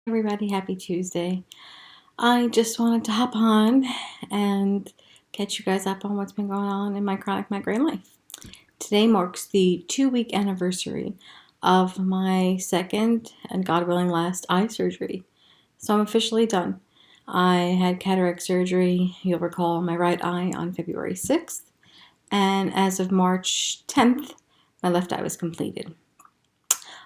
Everybody, happy Tuesday. I just wanted to hop on and catch you guys up on what's been going on in my chronic migraine life. Today marks the 2-week anniversary of my second and God willing last eye surgery. So I'm officially done. I had cataract surgery, you'll recall, on my right eye on February 6th, and as of March 10th, my left eye was completed.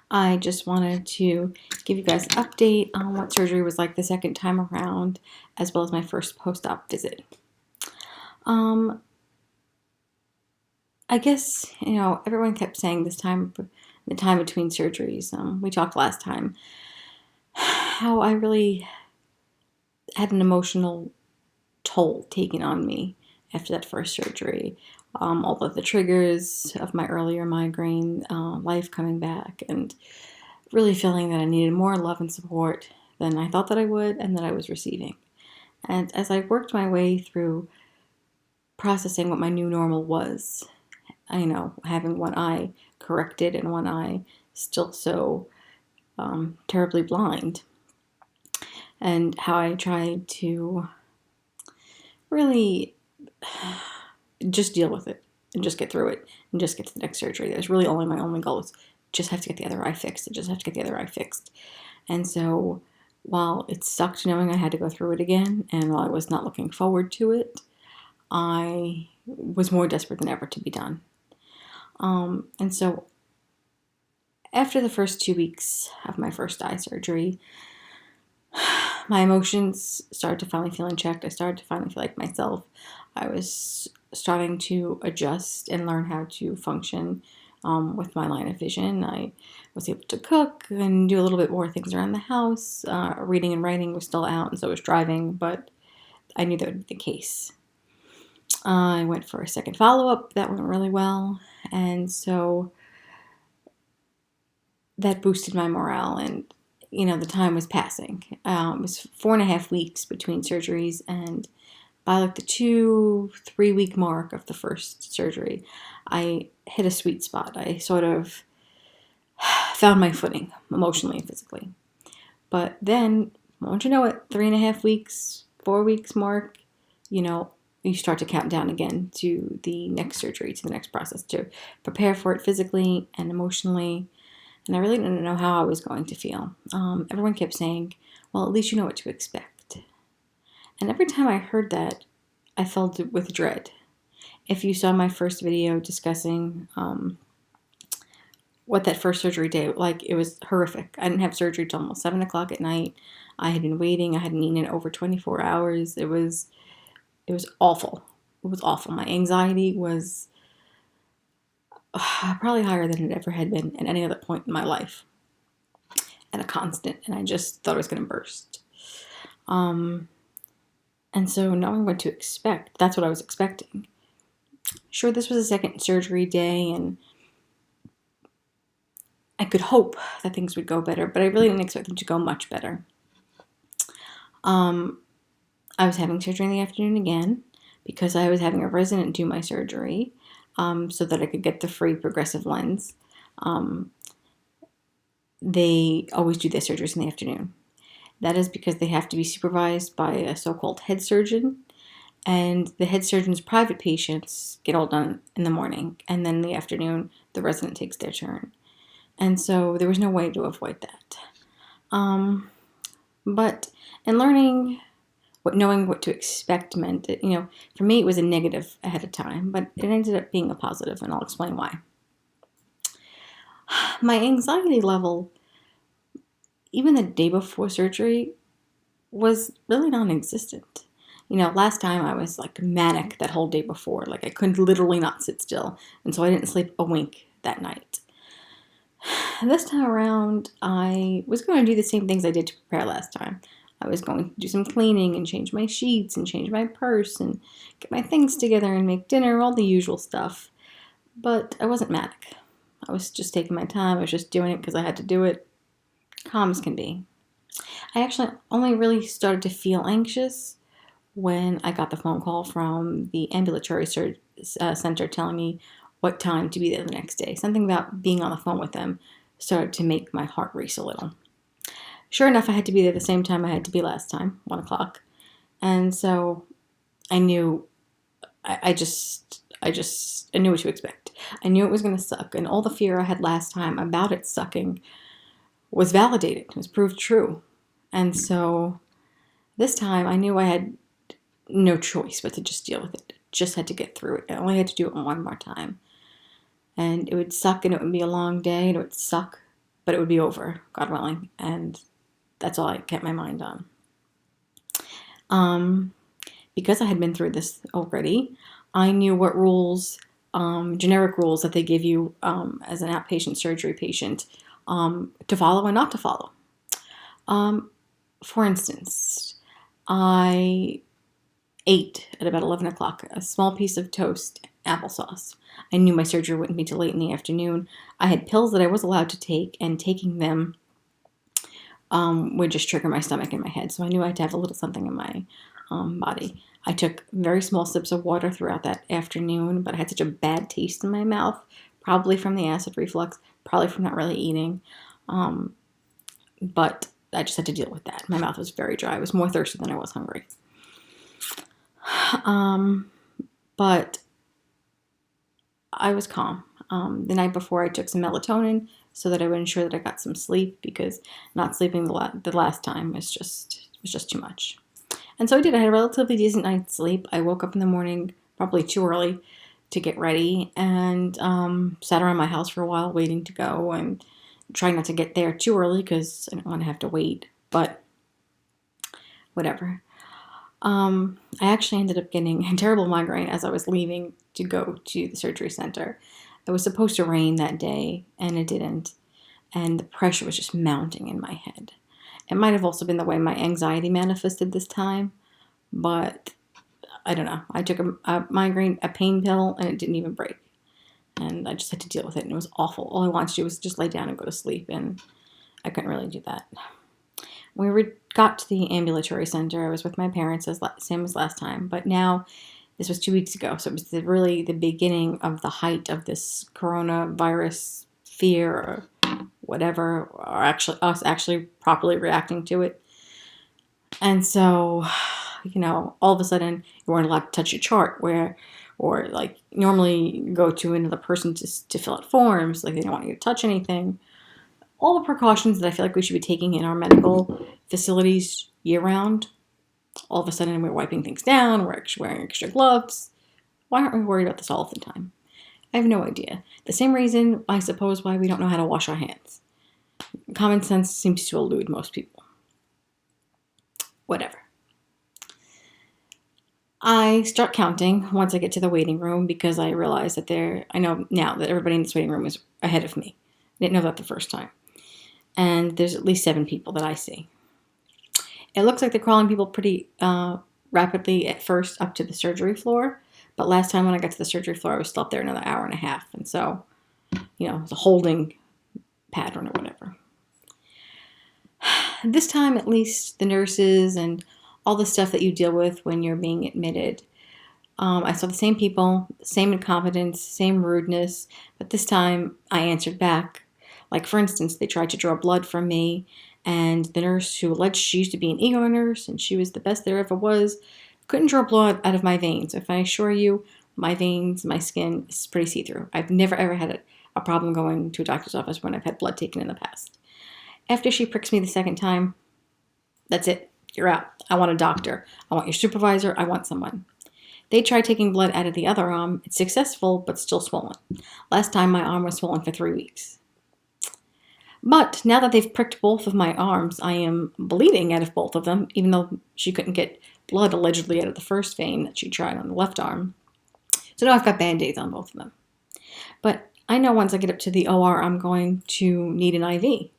I just wanted to give you guys an update on what surgery was like the second time around, as well as my first post-op visit. I guess, everyone kept saying the time between surgeries, we talked last time, how I really had an emotional toll taken on me after that first surgery. All of the triggers of my earlier migraine, life coming back, and really feeling that I needed more love and support than I thought that I would and that I was receiving. And as I worked my way through processing what my new normal was, having one eye corrected and one eye still so terribly blind, and how I tried to really just deal with it and just get through it and just get to the next surgery. That was really my only goal was just have to get the other eye fixed. And so while it sucked knowing I had to go through it again, and while I was not looking forward to it, I was more desperate than ever to be done. And so after the first 2 weeks of my first eye surgery, my emotions started to finally feel in check. I started to finally feel like myself. I was starting to adjust and learn how to function with my line of vision. I was able to cook and do a little bit more things around the house. Reading and writing was still out, and so was driving, but I knew that would be the case. I went for a second follow-up. That went really well, and so that boosted my morale, and the time was passing. It was 4.5 weeks between surgeries, and by like the 2-3 week mark of the first surgery, I hit a sweet spot. I sort of found my footing emotionally and physically. But then, won't you know it, 3.5 weeks, 4 weeks mark, you start to count down again to the next surgery, to the next process, to prepare for it physically and emotionally. And I really didn't know how I was going to feel. Everyone kept saying, well, at least you know what to expect. And every time I heard that, I felt it with dread. If you saw my first video discussing what that first surgery day, like, it was horrific. I didn't have surgery till almost 7 o'clock at night. I had been waiting. I hadn't eaten in over 24 hours. It was awful. It was awful. My anxiety was probably higher than it ever had been at any other point in my life, at a constant, and I just thought I was going to burst. And so knowing what to expect, that's what I was expecting. Sure, this was a second surgery day, and I could hope that things would go better, but I really didn't expect them to go much better. I was having surgery in the afternoon again because I was having a resident do my surgery so that I could get the free progressive lens. They always do their surgeries in the afternoon. That is because they have to be supervised by a so-called head surgeon, and the head surgeon's private patients get all done in the morning, and then in the afternoon, the resident takes their turn. And so there was no way to avoid that. But in learning knowing what to expect meant, for me it was a negative ahead of time, but it ended up being a positive, and I'll explain why. My anxiety level, even the day before surgery, was really non-existent. Last time I was like manic that whole day before. Like, I couldn't literally not sit still, and so I didn't sleep a wink that night. This time around, I was going to do the same things I did to prepare last time. I was going to do some cleaning and change my sheets and change my purse and get my things together and make dinner, all the usual stuff. But I wasn't manic. I was just taking my time. I was just doing it because I had to do it. Calm as can be. I actually only really started to feel anxious when I got the phone call from the ambulatory center telling me what time to be there the next day. Something about being on the phone with them started to make my heart race a little. Sure enough, I had to be there the same time I had to be last time, 1 o'clock. And so I knew, I knew what to expect. I knew it was going to suck. And all the fear I had last time about it sucking was validated. It was proved true. And so this time I knew I had no choice but to just deal with it. Just had to get through it. I only had to do it one more time. And it would suck, and it would be a long day, and it would suck, but it would be over, God willing. And that's all I kept my mind on. Because I had been through this already, I knew what rules, generic rules that they give you as an outpatient surgery patient to follow and not to follow. For instance, I ate at about 11 o'clock a small piece of toast, applesauce. I knew my surgery wouldn't be till late in the afternoon. I had pills that I was allowed to take, and taking them would just trigger my stomach and my head. So I knew I had to have a little something in my body. I took very small sips of water throughout that afternoon, but I had such a bad taste in my mouth, probably from the acid reflux, probably from not really eating. But I just had to deal with that. My mouth was very dry. I was more thirsty than I was hungry. But I was calm. The night before, I took some melatonin so that I would ensure that I got some sleep, because not sleeping the last time was just too much. And so I did. I had a relatively decent night's sleep. I woke up in the morning probably too early to get ready, and sat around my house for a while waiting to go, and trying not to get there too early because I didn't want to have to wait. But whatever. I actually ended up getting a terrible migraine as I was leaving to go to the surgery center. It was supposed to rain that day, and it didn't. And the pressure was just mounting in my head. It might have also been the way my anxiety manifested this time, but I don't know. I took a pain pill, and it didn't even break. And I just had to deal with it, and it was awful. All I wanted to do was just lay down and go to sleep, and I couldn't really do that. When we got to the ambulatory center, I was with my parents, same as last time. But now, this was 2 weeks ago, so it was really the beginning of the height of this coronavirus fear, or whatever, or us actually properly reacting to it. And so, all of a sudden, you weren't allowed to touch your chart, or like normally go to another person to fill out forms, like they don't want you to touch anything. All the precautions that I feel like we should be taking in our medical facilities year-round. All of a sudden, we're wiping things down, we're wearing extra gloves. Why aren't we worried about this all the time? I have no idea. The same reason, I suppose, why we don't know how to wash our hands. Common sense seems to elude most people. Whatever. I start counting once I get to the waiting room, because I realize that I know now that everybody in this waiting room is ahead of me. I didn't know that the first time. And there's at least 7 people that I see. It looks like they're crawling people pretty rapidly at first up to the surgery floor. But last time when I got to the surgery floor, I was still up there another hour and a half. And so, it's a holding pattern or whatever. This time, at least, the nurses and all the stuff that you deal with when you're being admitted. I saw the same people, same incompetence, same rudeness. But this time, I answered back. Like, for instance, they tried to draw blood from me, and the nurse, who alleged she used to be an ER nurse and she was the best there ever was, couldn't draw blood out of my veins. If I assure you, my veins, my skin is pretty see-through. I've never ever had a problem going to a doctor's office when I've had blood taken in the past. After she pricks me the second time, that's it. You're out. I want a doctor. I want your supervisor. I want someone. They tried taking blood out of the other arm. It's successful, but still swollen. Last time, my arm was swollen for 3 weeks. But now that they've pricked both of my arms, I am bleeding out of both of them, even though she couldn't get blood allegedly out of the first vein that she tried on the left arm. So now I've got Band-Aids on both of them. But I know once I get up to the OR, I'm going to need an IV.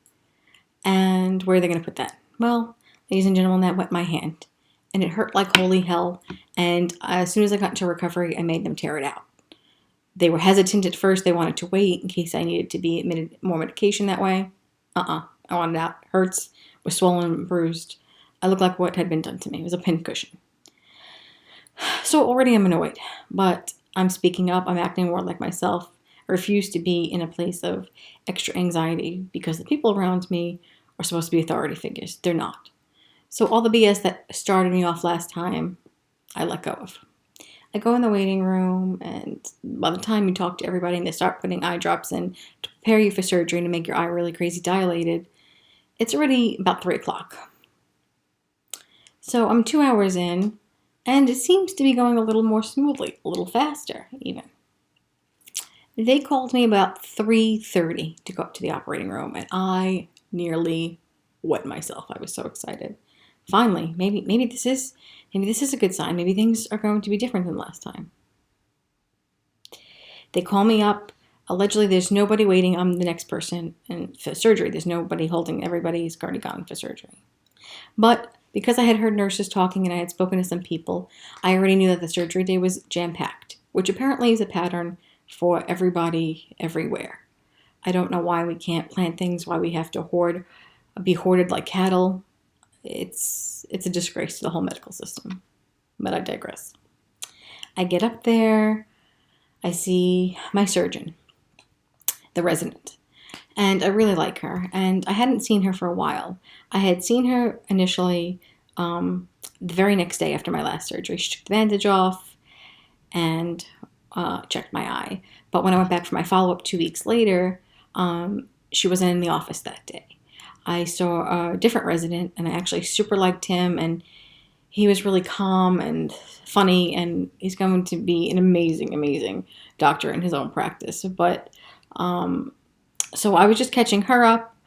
And where are they going to put that? Well, ladies and gentlemen, that wet my hand. And it hurt like holy hell. And as soon as I got into recovery, I made them tear it out. They were hesitant at first. They wanted to wait in case I needed to be admitted more medication that way. I wanted it out. Hurts, was swollen and bruised. I looked like what had been done to me. It was a pincushion. So already I'm annoyed. But I'm speaking up. I'm acting more like myself. I refuse to be in a place of extra anxiety because the people around me are supposed to be authority figures. They're not. So all the BS that started me off last time, I let go of. I go in the waiting room, and by the time you talk to everybody and they start putting eye drops in to prepare you for surgery and to make your eye really crazy dilated, it's already about 3 o'clock. So I'm 2 hours in, and it seems to be going a little more smoothly, a little faster even. They called me about 3:30 to go up to the operating room, and I nearly wet myself. I was so excited. Finally, maybe this is a good sign. Maybe things are going to be different than last time. They call me up. Allegedly, there's nobody waiting. I'm the next person for surgery. There's nobody holding. Everybody's already gone for surgery. But because I had heard nurses talking and I had spoken to some people, I already knew that the surgery day was jam-packed, which apparently is a pattern for everybody everywhere. I don't know why we can't plan things, why we have to be hoarded like cattle. It's a disgrace to the whole medical system. But I digress. I get up there, I see my surgeon, the resident, and I really like her. And I hadn't seen her for a while. I had seen her initially the very next day after my last surgery. She took the bandage off and checked my eye. But when I went back for my follow-up 2 weeks later, she wasn't in the office that day. I saw a different resident, and I actually super liked him, and he was really calm and funny, and he's going to be an amazing, amazing doctor in his own practice. But so I was just catching her up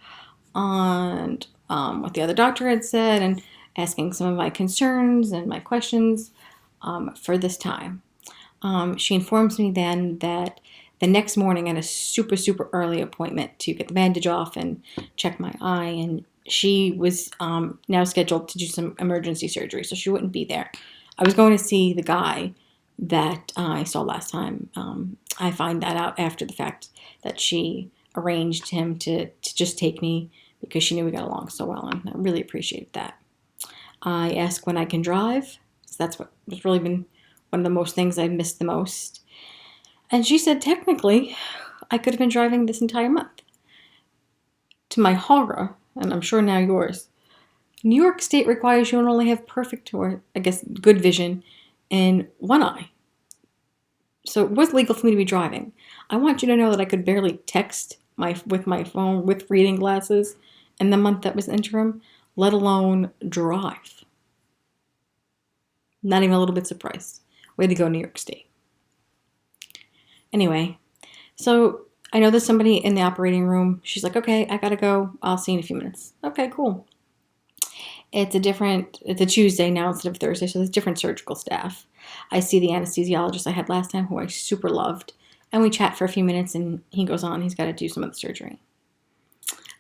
on what the other doctor had said and asking some of my concerns and my questions for this time. She informs me then that the next morning I had a super, super early appointment to get the bandage off and check my eye, and she was now scheduled to do some emergency surgery, so she wouldn't be there. I was going to see the guy that I saw last time. I find that out after the fact that she arranged him to just take me because she knew we got along so well, and I really appreciated that. I asked when I can drive, so that's what has really been one of the most things I've missed the most. And she said, technically, I could have been driving this entire month. To my horror, and I'm sure now yours, New York State requires you to only have perfect, or I guess good vision in one eye. So it was legal for me to be driving. I want you to know that I could barely text with my phone with reading glasses in the month that was interim, let alone drive. Not even a little bit surprised. Way to go, New York State. Anyway, so I know there's somebody in the operating room. She's like, okay, I gotta go. I'll see you in a few minutes. Okay, cool. It's a Tuesday now instead of Thursday, so there's different surgical staff. I see the anesthesiologist I had last time, who I super loved, and we chat for a few minutes, and he goes on. He's got to do some of the surgery.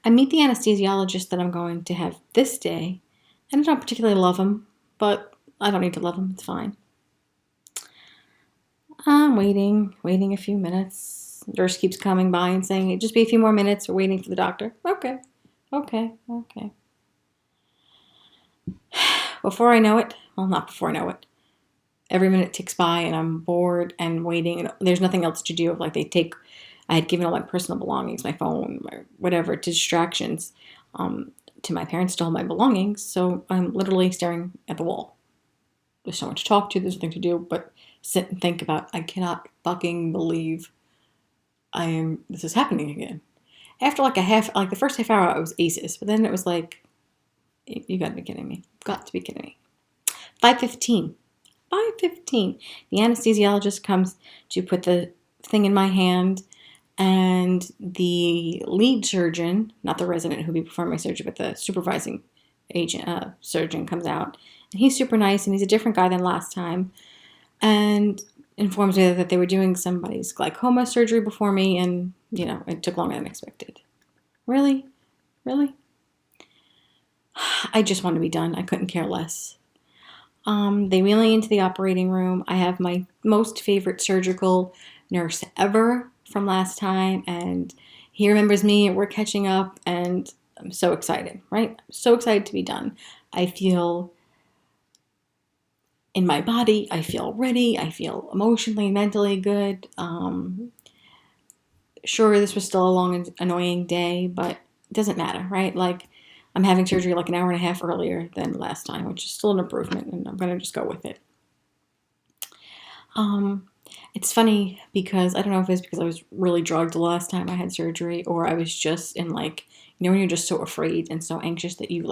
I meet the anesthesiologist that I'm going to have this day, and I don't particularly love him, but I don't need to love him. It's fine. I'm waiting a few minutes. Nurse keeps coming by and saying, just be a few more minutes. We're waiting for the doctor. Okay. Before I know it, well, not before I know it, every minute ticks by and I'm bored and waiting. And there's nothing else to do. Like I had given all my personal belongings, my phone, my whatever, to distractions, to my parents to hold my belongings. So I'm literally staring at the wall. There's so much to talk to. There's nothing to do but sit and think about. I cannot fucking believe this is happening again. After the first half hour, I was aces, but then it was like, you gotta be kidding me. You've got to be kidding me. 5:15. The anesthesiologist comes to put the thing in my hand, and the lead surgeon, not the resident who'll be performing my surgery, but the supervising surgeon comes out. And he's super nice, and he's a different guy than last time, and informs me that they were doing somebody's glaucoma surgery before me, and, it took longer than expected. Really? I just want to be done. I couldn't care less. They wheel me into the operating room. I have my most favorite surgical nurse ever from last time, and he remembers me, and we're catching up, and I'm so excited, right? I'm so excited to be done. I feel in my body. I feel ready. I feel emotionally and mentally good. Sure, this was still a long and annoying day, but it doesn't matter, right? Like, I'm having surgery like an hour and a half earlier than last time, which is still an improvement, and I'm going to just go with it. It's funny because I don't know if it's because I was really drugged the last time I had surgery, or I was just in like, when you're just so afraid and so anxious that you have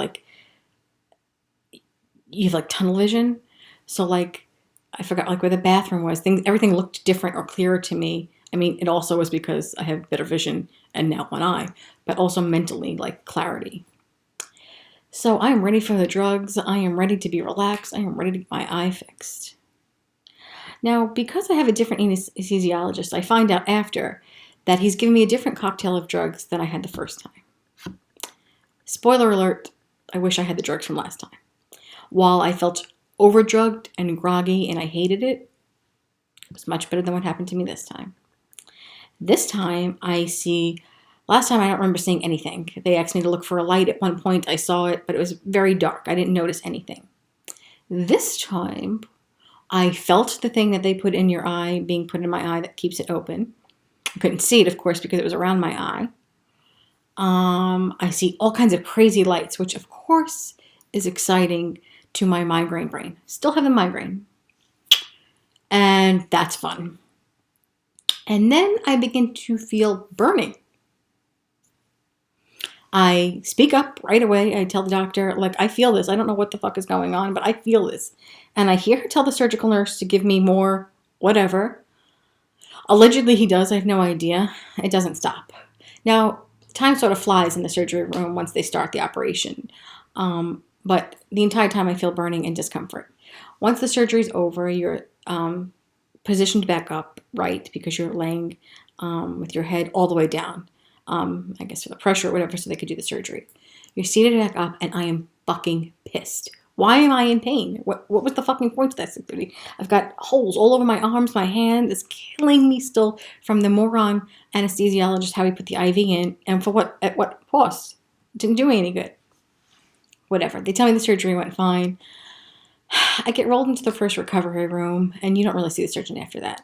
like tunnel vision. So like, I forgot like where the bathroom was. Everything looked different or clearer to me. I mean, it also was because I have better vision and now one eye, but also mentally like clarity. So I am ready for the drugs. I am ready to be relaxed. I am ready to get my eye fixed. Now, because I have a different anesthesiologist, I find out after that he's given me a different cocktail of drugs than I had the first time. Spoiler alert, I wish I had the drugs from last time. While I felt overdrugged and groggy and I hated it, it was much better than what happened to me this time. This time last time I don't remember seeing anything. They asked me to look for a light at one point. I saw it, but it was very dark. I didn't notice anything. This time, I felt the thing that they put in your eye being put in my eye that keeps it open. I couldn't see it, of course, because it was around my eye. I see all kinds of crazy lights, which of course is exciting to my migraine brain. Still have a migraine. And that's fun. And then I begin to feel burning. I speak up right away. I tell the doctor, like, I feel this. I don't know what the fuck is going on, but I feel this. And I hear her tell the surgical nurse to give me more whatever. Allegedly he does. I have no idea. It doesn't stop. Now, time sort of flies in the surgery room once they start the operation. But the entire time I feel burning and discomfort. Once the surgery's over, you're positioned back up, right, because you're laying with your head all the way down. I guess for the pressure or whatever, so they could do the surgery. You're seated back up, and I am fucking pissed. Why am I in pain? What was the fucking point of that surgery? I've got holes all over my arms, my hand is killing me still from the moron anesthesiologist, how he put the IV in, and at what cost? It didn't do me any good. Whatever. They tell me the surgery went fine. I get rolled into the first recovery room, and you don't really see the surgeon after that.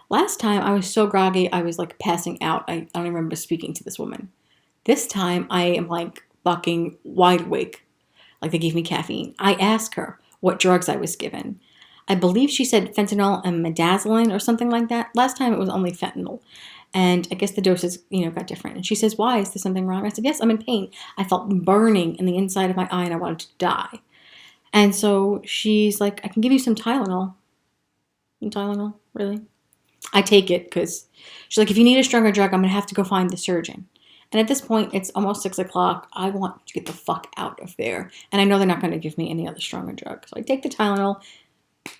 Last time, I was so groggy, I was like passing out. I don't even remember speaking to this woman. This time, I am like fucking wide awake. Like they gave me caffeine. I asked her what drugs I was given. I believe she said fentanyl and midazoline or something like that. Last time, it was only fentanyl. And I guess the doses, got different. And she says, why? Is there something wrong? I said, yes, I'm in pain. I felt burning in the inside of my eye and I wanted to die. And so she's like, I can give you some Tylenol. Tylenol? Really? I take it because she's like, if you need a stronger drug, I'm going to have to go find the surgeon. And at this point, it's almost 6 o'clock. I want to get the fuck out of there. And I know they're not going to give me any other stronger drug. So I take the Tylenol.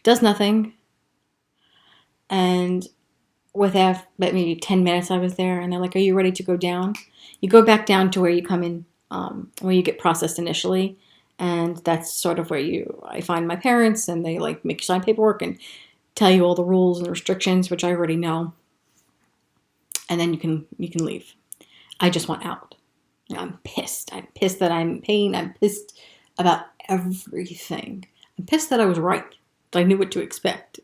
Does nothing. And within maybe 10 minutes I was there. And they're like, are you ready to go down? You go back down to where you come in, where you get processed initially. And that's sort of where I find my parents. And they like make you sign paperwork and tell you all the rules and restrictions, which I already know. And then you can leave. I just want out. I'm pissed. I'm pissed that I'm in pain. I'm pissed about everything. I'm pissed that I was right. I knew what to expect.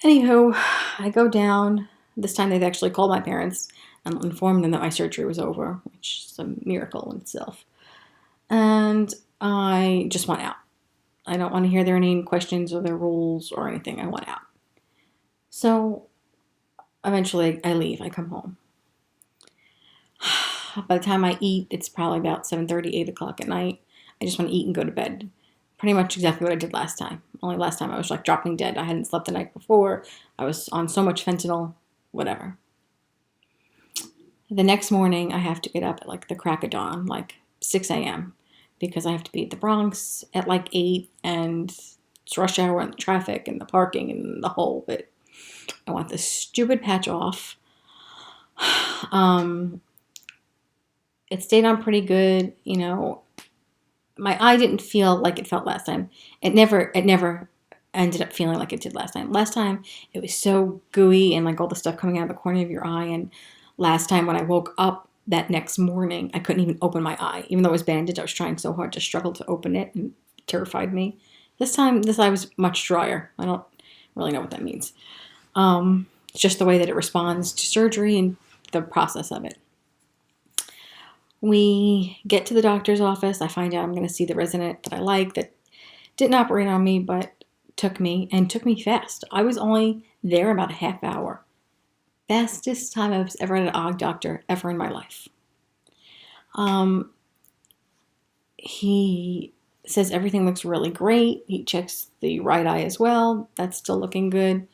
Anywho, I go down. This time they've actually called my parents and informed them that my surgery was over, which is a miracle in itself. And I just want out. I don't want to hear any questions or their rules or anything. I want out. So eventually I leave. I come home. By the time I eat, it's probably about 7:30, 8 o'clock at night. I just want to eat and go to bed. Pretty much exactly what I did last time. Only last time I was like dropping dead. I hadn't slept the night before. I was on so much fentanyl, whatever. The next morning, I have to get up at like the crack of dawn, like 6 a.m. because I have to be at the Bronx at like 8 and it's rush hour and the traffic and the parking and the whole bit. I want this stupid patch off. It stayed on pretty good, My eye didn't feel like it felt last time. It never ended up feeling like it did last time. Last time, it was so gooey and like all the stuff coming out of the corner of your eye. And last time when I woke up that next morning, I couldn't even open my eye. Even though it was bandaged, I was trying so hard to struggle to open it and it terrified me. This time, this eye was much drier. I don't really know what that means. It's just the way that it responds to surgery and the process of it. We get to the doctor's office. I find out I'm going to see the resident that I like that didn't operate on me, but took me fast. I was only there about a half hour. Fastest time I was ever at an eye doctor ever in my life. He says everything looks really great. He checks the right eye as well. That's still looking good.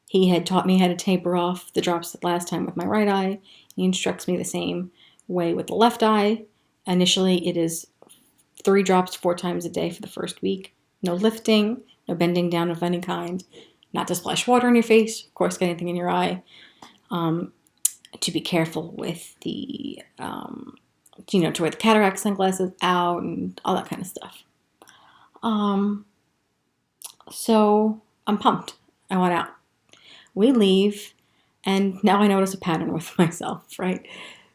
He had taught me how to taper off the drops last time with my right eye. He instructs me the same way with the left eye. Initially, it is 3 drops 4 times a day for the first week. No lifting, no bending down of any kind. Not to splash water in your face, of course, get anything in your eye. To be careful with the, to wear the cataract sunglasses out and all that kind of stuff. So I'm pumped. I want out. We leave, and now I notice a pattern with myself, right?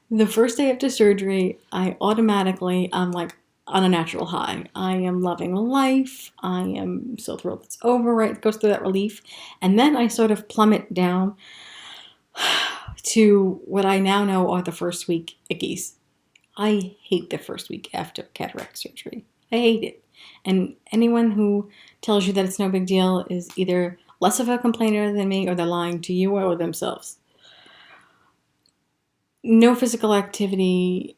The first day after surgery, I'm like on a natural high. I am loving life. I am so thrilled it's over, right? It goes through that relief. And then I sort of plummet down to what I now know are the first week ickies. I hate the first week after cataract surgery. I hate it. And anyone who tells you that it's no big deal is either less of a complainer than me, or they're lying to you or themselves. No physical activity.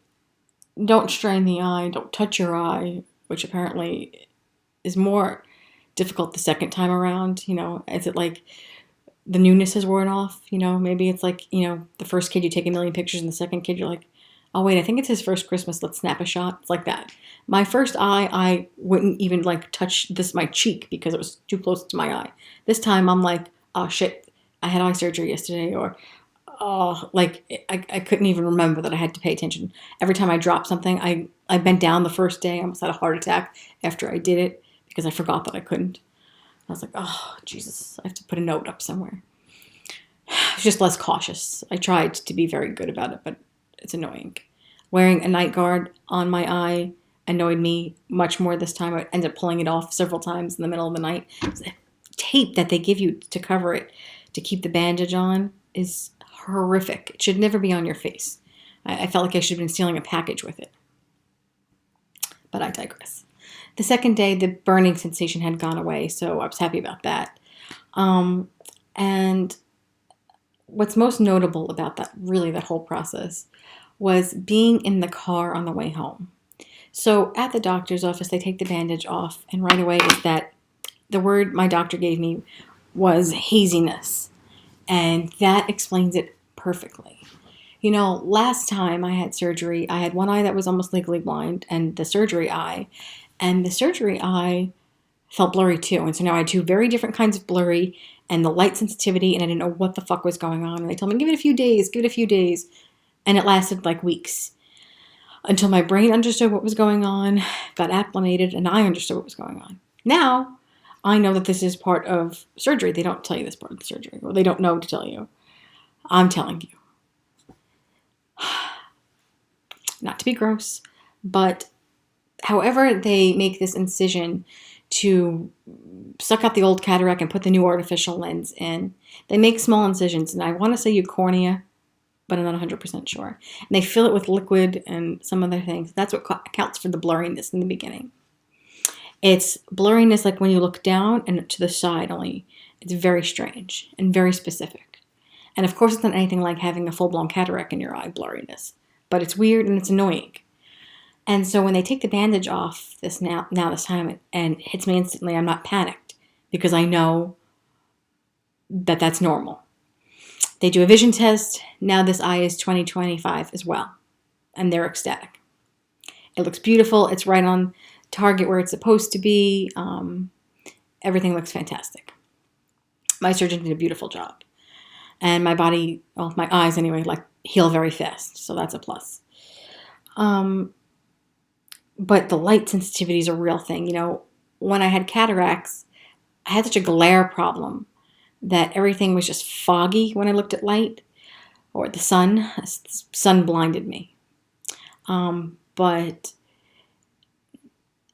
Don't strain the eye. Don't touch your eye, which apparently is more difficult the second time around. Is it like the newness has worn off? Maybe it's like, the first kid you take a million pictures, and the second kid you're like, oh wait, I think it's his first Christmas. Let's snap a shot. It's like that. My first eye, I wouldn't even touch my cheek because it was too close to my eye. This time I'm like, oh shit, I had eye surgery yesterday, or I couldn't even remember that I had to pay attention. Every time I dropped something, I bent down the first day. I almost had a heart attack after I did it because I forgot that I couldn't. I was like, oh Jesus, I have to put a note up somewhere. I was just less cautious. I tried to be very good about it, but it's annoying. Wearing a night guard on my eye annoyed me much more this time. I ended up pulling it off several times in the middle of the night. The tape that they give you to cover it, to keep the bandage on, is horrific. It should never be on your face. I felt like I should have been stealing a package with it. But I digress. The second day, the burning sensation had gone away, so I was happy about that. And what's most notable about that whole process was being in the car on the way home. So at the doctor's office, they take the bandage off, and right away is that the word my doctor gave me was haziness. And that explains it perfectly. Last time I had surgery, I had one eye that was almost legally blind, and the surgery eye. And the surgery eye felt blurry too. And so now I had 2 very different kinds of blurry, and the light sensitivity, and I didn't know what the fuck was going on. And they told me, give it a few days. And it lasted like weeks until my brain understood what was going on, got acclimated, and I understood what was going on. Now, I know that this is part of surgery. They don't tell you this part of the surgery, or they don't know to tell you. I'm telling you. Not to be gross, but however they make this incision to suck out the old cataract and put the new artificial lens in, they make small incisions, and I want to say eucornea, but I'm not 100% sure. And they fill it with liquid and some other things. That's what accounts for the blurriness in the beginning. It's blurriness like when you look down and to the side only. It's very strange and very specific. And of course, it's not anything like having a full-blown cataract in your eye blurriness, but it's weird and it's annoying. And so when they take the bandage off this time, and it hits me instantly, I'm not panicked because I know that that's normal. They do a vision test. Now this eye is 20/25 as well, and they're ecstatic. It looks beautiful. It's right on target where it's supposed to be. Everything looks fantastic. My surgeon did a beautiful job. And my body, well, my eyes anyway, heal very fast. So that's a plus. But the light sensitivity is a real thing. When I had cataracts, I had such a glare problem that everything was just foggy when I looked at light or the sun. The sun blinded me. But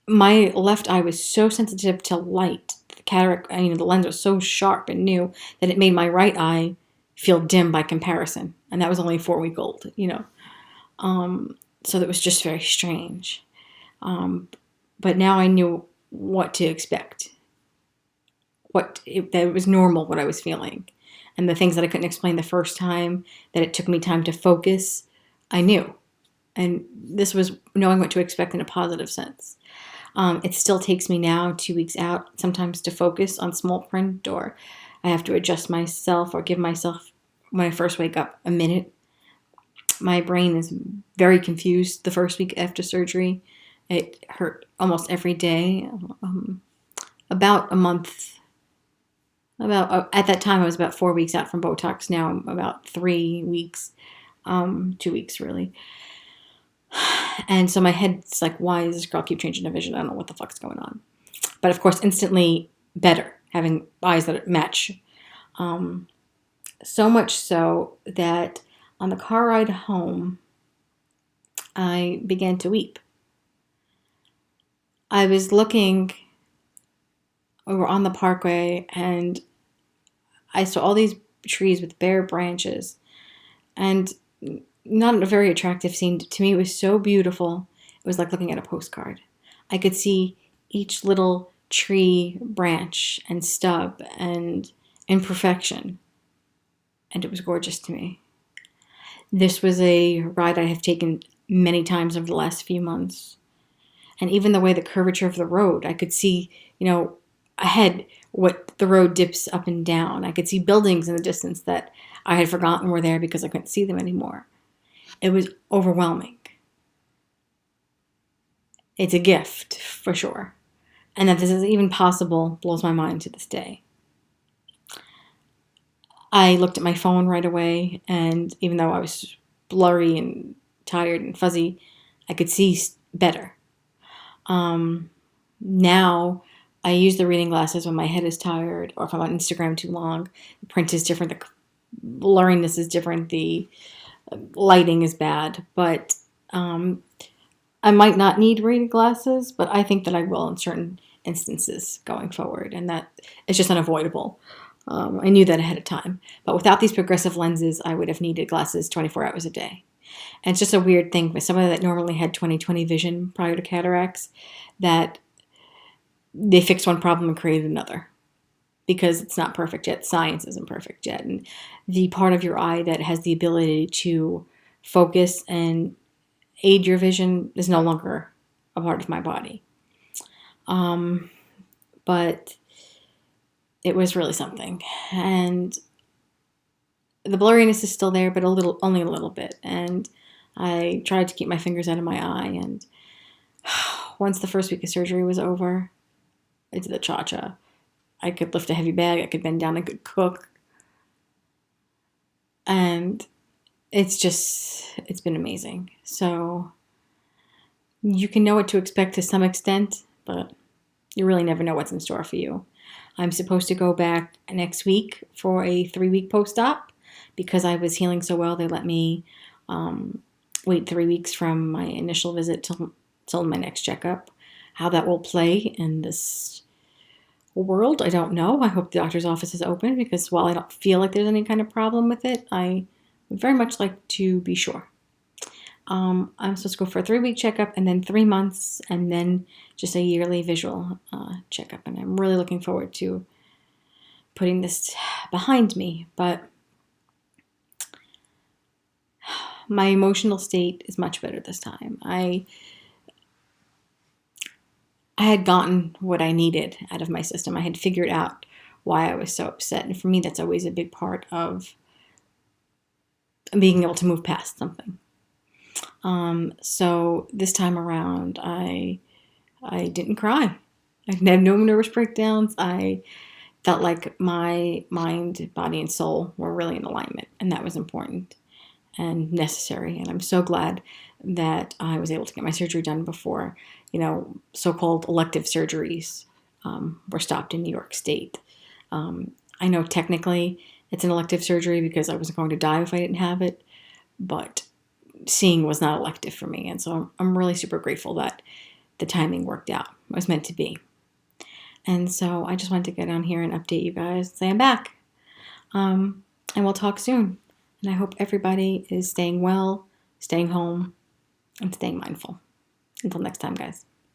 my left eye was so sensitive to light. The cataract, the lens was so sharp and new that it made my right eye feel dim by comparison. and that was only 4 week old, so that was just very strange. But now I knew what to expect, that it was normal what I was feeling, and the things that I couldn't explain the first time, that it took me time to focus, I knew. And this was knowing what to expect in a positive sense. It still takes me now 2 weeks out sometimes to focus on small print, or I have to adjust myself or give myself, when I first wake up, a minute. My brain is very confused the first week after surgery. It hurt almost every day. About a month, at that time I was about 4 weeks out from Botox. Now I'm about 3 weeks, 2 weeks really. And so my head's like, why does this girl keep changing her vision? I don't know what the fuck's going on. But of course, instantly better, having eyes that match. So much so that on the car ride home, I began to weep. I was looking, we were on the parkway, and I saw all these trees with bare branches, and not a very attractive scene. To me, it was so beautiful. It was like looking at a postcard. I could see each little tree branch and stub and imperfection, and it was gorgeous to me. This was a ride I have taken many times over the last few months. And even the way the curvature of the road, I could see, ahead what the road dips up and down. I could see buildings in the distance that I had forgotten were there because I couldn't see them anymore. It was overwhelming. It's a gift, for sure. And that this is even possible blows my mind to this day. I looked at my phone right away, and even though I was blurry and tired and fuzzy, I could see better. Now I use the reading glasses when my head is tired, or if I'm on Instagram too long. The print is different, the blurriness is different, the lighting is bad, but I might not need reading glasses, but I think that I will in certain instances going forward, and that is just unavoidable. I knew that ahead of time, but without these progressive lenses, I would have needed glasses 24 hours a day. And it's just a weird thing with someone that normally had 20/20 vision prior to cataracts, that they fixed one problem and created another, because it's not perfect yet. Science isn't perfect yet. And the part of your eye that has the ability to focus and aid your vision is no longer a part of my body. But it was really something. And the blurriness is still there, but only a little bit. And I tried to keep my fingers out of my eye. And once the first week of surgery was over, I did the cha-cha. I could lift a heavy bag. I could bend down. I could cook. And it's been amazing. So you can know what to expect to some extent, but you really never know what's in store for you. I'm supposed to go back next week for a 3-week post-op. Because I was healing so well, they let me wait 3 weeks from my initial visit till my next checkup. How that will play in this world, I don't know. I hope the doctor's office is open, because while I don't feel like there's any kind of problem with it, I would very much like to be sure. I'm supposed to go for a 3-week checkup, and then 3 months, and then just a yearly visual checkup. And I'm really looking forward to putting this behind me. But my emotional state is much better this time. I had gotten what I needed out of my system. I had figured out why I was so upset. And for me, that's always a big part of being able to move past something. So this time around, I didn't cry. I had no nervous breakdowns. I felt like my mind, body, and soul were really in alignment, and that was important and necessary. And I'm so glad that I was able to get my surgery done before, so-called elective surgeries were stopped in New York State. I know technically it's an elective surgery because I wasn't going to die if I didn't have it, but seeing was not elective for me. And so I'm really super grateful that the timing worked out. It was meant to be. And so I just wanted to get on here and update you guys, say I'm back. And we'll talk soon. And I hope everybody is staying well, staying home, and staying mindful. Until next time, guys.